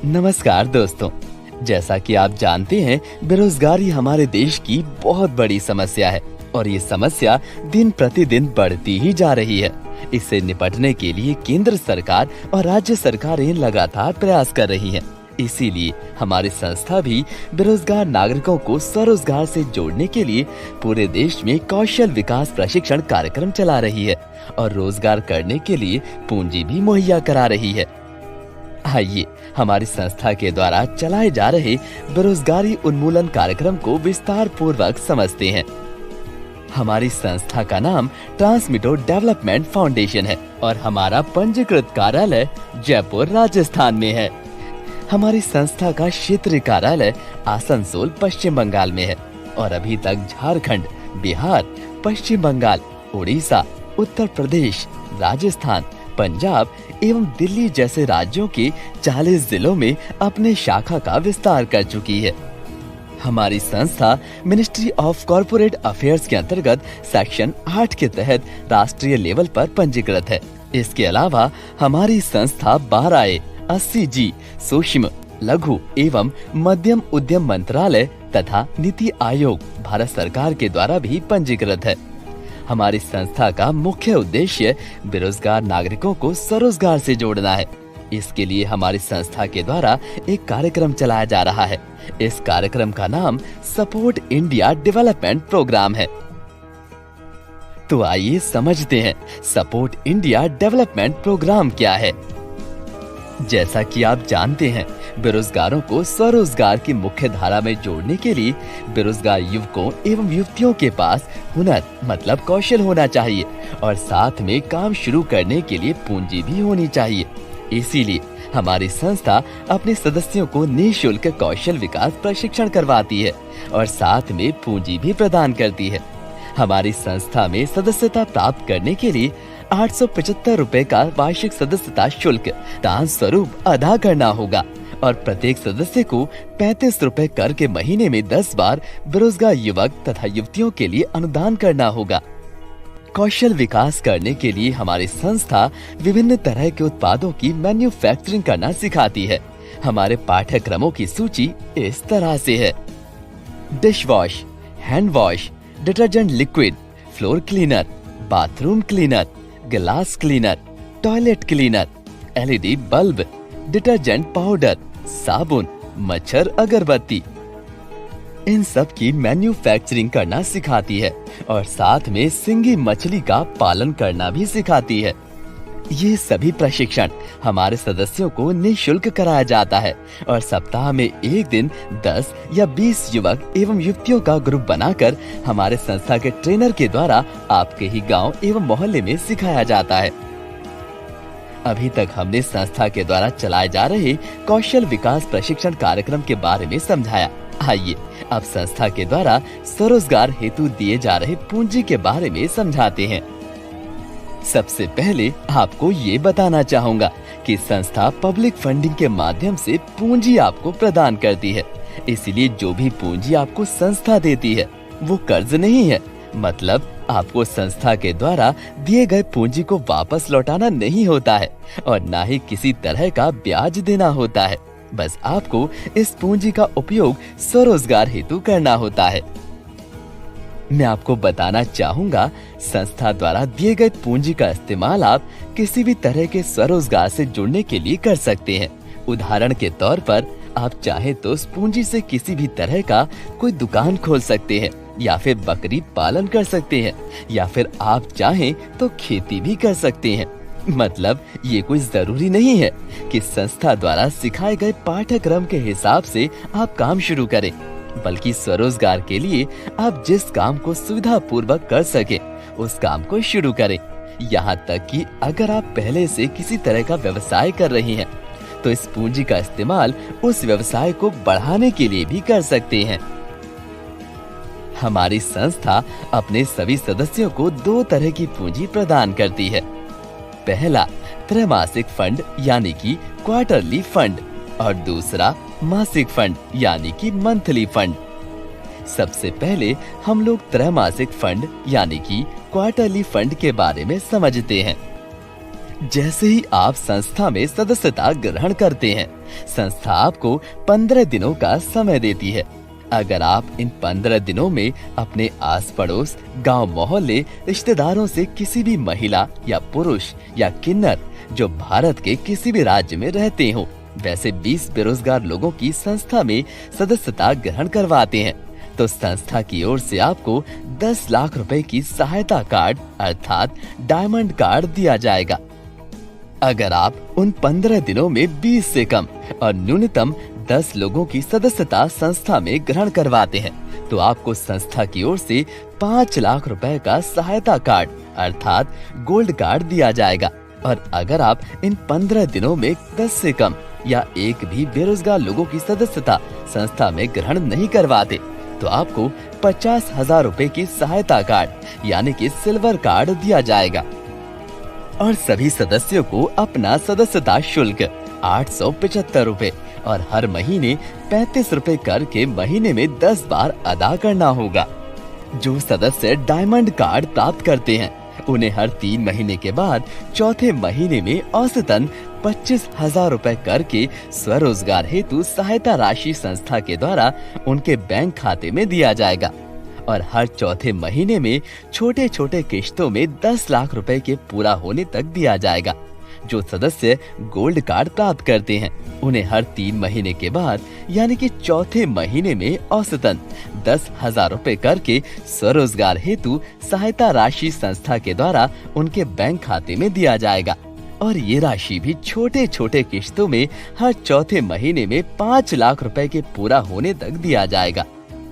नमस्कार दोस्तों। जैसा कि आप जानते हैं, बेरोजगारी हमारे देश की बहुत बड़ी समस्या है और ये समस्या दिन प्रतिदिन बढ़ती ही जा रही है। इससे निपटने के लिए केंद्र सरकार और राज्य सरकारें लगातार प्रयास कर रही हैं। इसीलिए हमारी संस्था भी बेरोजगार नागरिकों को स्वरोजगार से जोड़ने के लिए पूरे देश में कौशल विकास प्रशिक्षण कार्यक्रम चला रही है और रोजगार करने के लिए पूंजी भी मुहैया करा रही है। आइए हमारी संस्था के द्वारा चलाए जा रहे बेरोजगारी उन्मूलन कार्यक्रम को विस्तार पूर्वक समझते हैं। हमारी संस्था का नाम ट्रांसमिटो डेवलपमेंट फाउंडेशन है और हमारा पंजीकृत कार्यालय जयपुर राजस्थान में है। हमारी संस्था का क्षेत्रीय कार्यालय आसनसोल पश्चिम बंगाल में है और अभी तक झारखंड, बिहार, पश्चिम बंगाल, उड़ीसा, उत्तर प्रदेश, राजस्थान, पंजाब एवं दिल्ली जैसे राज्यों के 40 जिलों में अपने शाखा का विस्तार कर चुकी है। हमारी संस्था मिनिस्ट्री ऑफ कॉर्पोरेट अफेयर्स के अंतर्गत सेक्शन 8 के तहत राष्ट्रीय लेवल पर पंजीकृत है। इसके अलावा हमारी संस्था 12A 80G सूक्ष्म, लघु एवं मध्यम उद्यम मंत्रालय तथा नीति आयोग भारत सरकार के द्वारा भी पंजीकृत है। हमारी संस्था का मुख्य उद्देश्य बेरोजगार नागरिकों को स्वरोजगार से जोड़ना है। इसके लिए हमारी संस्था के द्वारा एक कार्यक्रम चलाया जा रहा है। इस कार्यक्रम का नाम सपोर्ट इंडिया डेवलपमेंट प्रोग्राम है। तो आइए समझते हैं सपोर्ट इंडिया डेवलपमेंट प्रोग्राम क्या है। जैसा कि आप जानते हैं, बेरोजगारों को स्वरोजगार की मुख्य धारा में जोड़ने के लिए बेरोजगार युवकों एवं युवतियों के पास हुनर मतलब कौशल होना चाहिए और साथ में काम शुरू करने के लिए पूंजी भी होनी चाहिए। इसीलिए हमारी संस्था अपने सदस्यों को निःशुल्क कौशल विकास प्रशिक्षण करवाती है और साथ में पूंजी भी प्रदान करती है। हमारी संस्था में सदस्यता प्राप्त करने के लिए 875 रुपए का वार्षिक सदस्यता शुल्क दान स्वरूप अदा करना होगा और प्रत्येक सदस्य को 35 रुपए कर के महीने में 10 बार बेरोजगार युवक तथा युवतियों के लिए अनुदान करना होगा। कौशल विकास करने के लिए हमारी संस्था विभिन्न तरह के उत्पादों की मैन्युफैक्चरिंग करना सिखाती है। हमारे पाठ्यक्रमों की सूची इस तरह से है: dish wash, hand wash, detergent liquid, floor cleaner, bathroom cleaner, glass cleaner, toilet cleaner, LED bulb, detergent powder, साबुन, मच्छर अगरबत्ती, इन सब की मैन्युफैक्चरिंग करना सिखाती है और साथ में सिंगी मछली का पालन करना भी सिखाती है। ये सभी प्रशिक्षण हमारे सदस्यों को निःशुल्क कराया जाता है और सप्ताह में एक दिन 10 या 20 युवक एवं युवतियों का ग्रुप बनाकर हमारे संस्था के ट्रेनर के द्वारा आपके ही गांव एवं मोहल्ले में सिखाया जाता है। अभी तक हमने संस्था के द्वारा चलाए जा रहे कौशल विकास प्रशिक्षण कार्यक्रम के बारे में समझाया। आइए अब संस्था के द्वारा स्वरोजगार हेतु दिए जा रहे पूंजी के बारे में समझाते हैं। सबसे पहले आपको ये बताना चाहूँगा कि संस्था पब्लिक फंडिंग के माध्यम से पूंजी आपको प्रदान करती है। इसलिए जो भी पूंजी आपको संस्था देती है वो कर्ज नहीं है। मतलब आपको संस्था के द्वारा दिए गए पूंजी को वापस लौटाना नहीं होता है और ना ही किसी तरह का ब्याज देना होता है। बस आपको इस पूंजी का उपयोग स्वरोजगार हेतु करना होता है। मैं आपको बताना चाहूँगा, संस्था द्वारा दिए गए पूंजी का इस्तेमाल आप किसी भी तरह के स्वरोजगार से जुड़ने के लिए कर सकते हैं। उदाहरण के तौर पर आप चाहे तो उस पूंजी से किसी भी तरह का कोई दुकान खोल सकते हैं या फिर बकरी पालन कर सकते हैं या फिर आप चाहें तो खेती भी कर सकते हैं। मतलब ये कोई जरूरी नहीं है कि संस्था द्वारा सिखाए गए पाठ्यक्रम के हिसाब से आप काम शुरू करें, बल्कि स्वरोजगार के लिए आप जिस काम को सुविधा पूर्वक कर सके उस काम को शुरू करें। यहाँ तक कि अगर आप पहले से किसी तरह का व्यवसाय कर रही हैं, तो इस पूंजी का इस्तेमाल उस व्यवसाय को बढ़ाने के लिए भी कर सकते हैं। हमारी संस्था अपने सभी सदस्यों को 2 तरह की पूंजी प्रदान करती है। पहला त्रैमासिक फंड यानी कि क्वार्टरली फंड और दूसरा मासिक फंड यानी कि मंथली फंड। सबसे पहले हम लोग त्रैमासिक फंड यानी कि क्वार्टरली फंड के बारे में समझते हैं। जैसे ही आप संस्था में सदस्यता ग्रहण करते हैं, संस्था आपको 15 दिनों का समय देती है। अगर आप इन 15 दिनों में अपने आस पड़ोस, गांव, मोहल्ले, रिश्तेदारों से किसी भी महिला या पुरुष या किन्नर जो भारत के किसी भी राज्य में रहते हो, वैसे 20 बेरोजगार लोगों की संस्था में सदस्यता ग्रहण करवाते हैं, तो संस्था की ओर से आपको 10 लाख रुपए की सहायता कार्ड अर्थात डायमंड कार्ड दिया जाएगा। अगर आप उन 15 दिनों में 20 से कम और न्यूनतम 10 लोगों की सदस्यता संस्था में ग्रहण करवाते हैं, तो आपको संस्था की ओर से 5 लाख रुपए का सहायता कार्ड अर्थात गोल्ड कार्ड दिया जाएगा। और अगर आप इन 15 दिनों में 10 से कम या एक भी बेरोजगार लोगों की सदस्यता संस्था में ग्रहण नहीं करवाते, तो आपको 50,000 रुपए की सहायता कार्ड यानी कि सिल्वर कार्ड दिया जाएगा। और सभी सदस्यों को अपना सदस्यता शुल्क 875 रुपए और हर महीने 35 रुपए करके महीने में 10 बार अदा करना होगा। जो सदस्य डायमंड कार्ड प्राप्त करते हैं, उन्हें हर 3 महीने के बाद चौथे महीने में औसतन 25,000 रुपए करके स्वरोजगार हेतु सहायता राशि संस्था के द्वारा उनके बैंक खाते में दिया जाएगा। और हर चौथे महीने में छोटे छोटे किश्तों में 10 लाख रुपए के पूरा होने तक दिया जाएगा। जो सदस्य गोल्ड कार्ड प्राप्त करते हैं, उन्हें हर 3 महीने के बाद यानी कि चौथे महीने में औसतन 10,000 रुपए करके स्वरोजगार हेतु सहायता राशि संस्था के द्वारा उनके बैंक खाते में दिया जाएगा। और ये राशि भी छोटे छोटे किश्तों में हर चौथे महीने में 5 लाख रुपए के पूरा होने तक दिया जाएगा।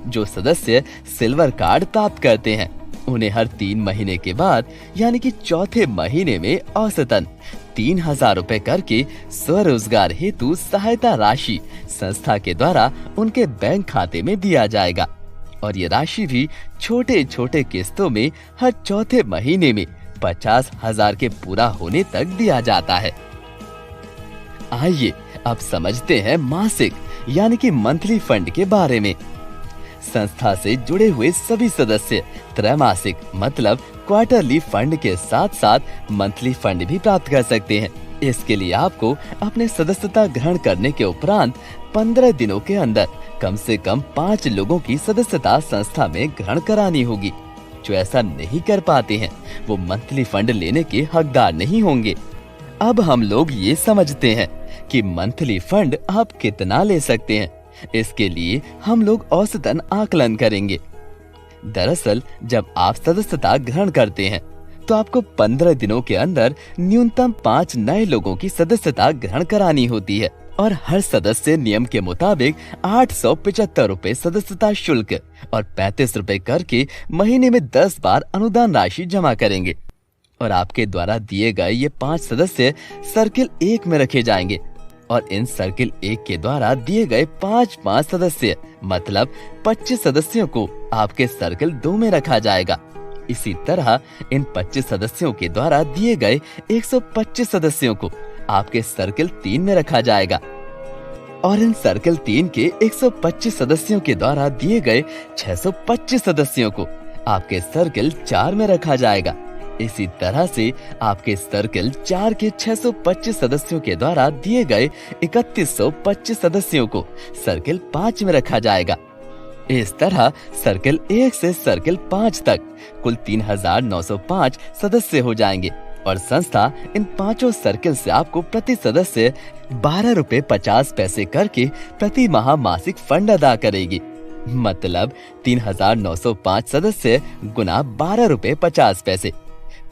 जो सदस्य सिल्वर कार्ड प्राप्त करते हैं, उन्हें हर 3 महीने के बाद यानी कि चौथे महीने में औसतन 3,000 रुपए करके स्वरोजगार हेतु सहायता राशि संस्था के द्वारा उनके बैंक खाते में दिया जाएगा। और ये राशि भी छोटे छोटे किस्तों में हर चौथे महीने में 50,000 के पूरा होने तक दिया जाता है। आइए अब समझते हैं मासिक यानी कि मंथली फंड के बारे में। संस्था से जुड़े हुए सभी सदस्य त्रैमासिक मतलब क्वार्टरली फंड के साथ साथ मंथली फंड भी प्राप्त कर सकते हैं। इसके लिए आपको अपने सदस्यता ग्रहण करने के उपरांत 15 दिनों के अंदर कम से कम 5 लोगों की सदस्यता संस्था में ग्रहण करानी होगी। जो ऐसा नहीं कर पाते हैं, वो मंथली फंड लेने के हकदार नहीं होंगे। अब हम लोग ये समझते हैं कि मंथली फंड आप कितना ले सकते हैं। इसके लिए हम लोग औसतन आकलन करेंगे। दरअसल जब आप सदस्यता ग्रहण करते हैं, तो आपको 15 दिनों के अंदर न्यूनतम 5 नए लोगों की सदस्यता ग्रहण करानी होती है। और हर सदस्य नियम के मुताबिक 875 रुपए सदस्यता शुल्क और 35 रुपए करके महीने में 10 बार अनुदान राशि जमा करेंगे। और आपके द्वारा दिए गए ये 5 सदस्य सर्किल 1 में रखे जाएंगे। और इन सर्किल 1 के द्वारा दिए गए 5 सदस्य मतलब 25 सदस्यों को आपके सर्किल 2 में रखा जाएगा। इसी तरह इन 25 सदस्यों के द्वारा दिए गए 125 सदस्यों को आपके सर्किल 3 में रखा जाएगा। और इन सर्किल 3 के 125 सदस्यों के द्वारा दिए गए 625 सदस्यों को आपके सर्किल 4 में रखा जाएगा। इसी तरह से आपके सर्किल 4 के 625 सदस्यों के द्वारा दिए गए 3125 सदस्यों को सर्किल 5 में रखा जाएगा। इस तरह सर्किल 1 से सर्किल 5 तक कुल 3,905 सदस्य हो जाएंगे। और संस्था इन 5 सर्किल से आपको प्रति सदस्य 12 रुपए 50 पैसे करके प्रति माह मासिक फंड अदा करेगी। मतलब 3,905 सदस्य गुना 12 रुपए 50 पैसे,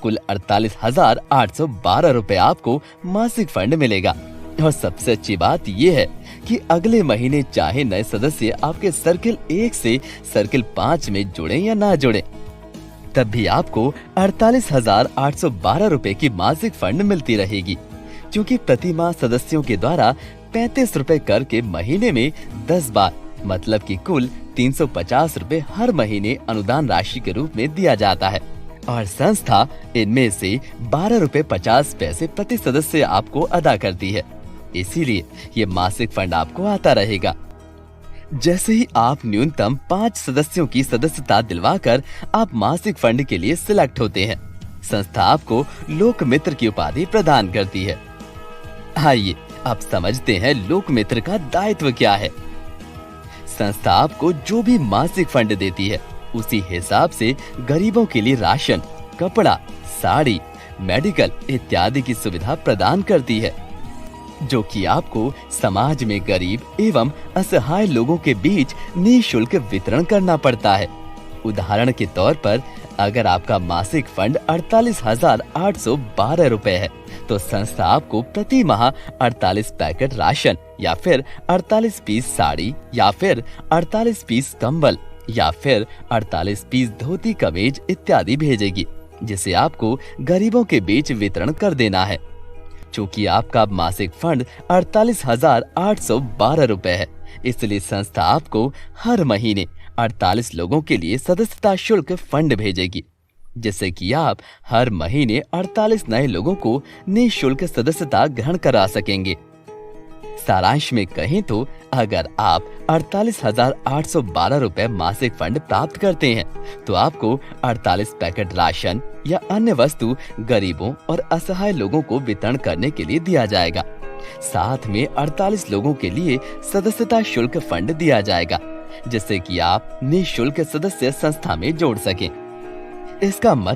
कुल 48,812 रुपए आपको मासिक फंड मिलेगा। और सबसे अच्छी बात ये है कि अगले महीने चाहे नए सदस्य आपके सर्किल 1 से सर्किल 5 में जुड़े या ना जुड़े, तब भी आपको 48,812 रुपए की मासिक फंड मिलती रहेगी। क्योंकि प्रति माह सदस्यों के द्वारा 35 रुपए कर के महीने में 10 बार मतलब कि कुल 350 रुपए हर महीने अनुदान राशि के रूप में दिया जाता है। और संस्था इनमें से 12 रुपए 50 पैसे प्रति सदस्य आपको अदा करती है। इसीलिए ये मासिक फंड आपको आता रहेगा। जैसे ही आप न्यूनतम 5 सदस्यों की सदस्यता दिलवाकर आप मासिक फंड के लिए सिलेक्ट होते हैं, संस्था आपको लोक मित्र की उपाधि प्रदान करती है। आइए अब समझते हैं लोक मित्र का दायित्व क्या है। संस्था आपको जो भी मासिक फंड देती है उसी हिसाब से गरीबों के लिए राशन, कपड़ा, साड़ी, मेडिकल इत्यादि की सुविधा प्रदान करती है, जो कि आपको समाज में गरीब एवं असहाय लोगों के बीच निःशुल्क वितरण करना पड़ता है। उदाहरण के तौर पर अगर आपका मासिक फंड 48,812 रुपए है तो संस्था आपको प्रति माह 48 पैकेट राशन या फिर 48 पीस साड़ी या फिर 48 पीस कंबल या फिर 48 पीस धोती कमीज इत्यादि भेजेगी, जिसे आपको गरीबों के बीच वितरण कर देना है। चूंकि आपका मासिक फंड 48,812 रुपए है, इसलिए संस्था आपको हर महीने 48 लोगों के लिए सदस्यता शुल्क फंड भेजेगी, जिससे कि आप हर महीने 48 नए लोगों को निःशुल्क सदस्यता ग्रहण करा सकेंगे। सारांश में कहें तो अगर आप 48,812 रुपए मासिक फंड प्राप्त करते हैं तो आपको 48 पैकेट राशन या अन्य वस्तु गरीबों और असहाय लोगों को वितरण करने के लिए दिया जाएगा। साथ में 48 लोगों के लिए सदस्यता शुल्क फंड दिया जाएगा, जिससे कि आप निःशुल्क सदस्य संस्था में जोड़ सकें। इसका मतलब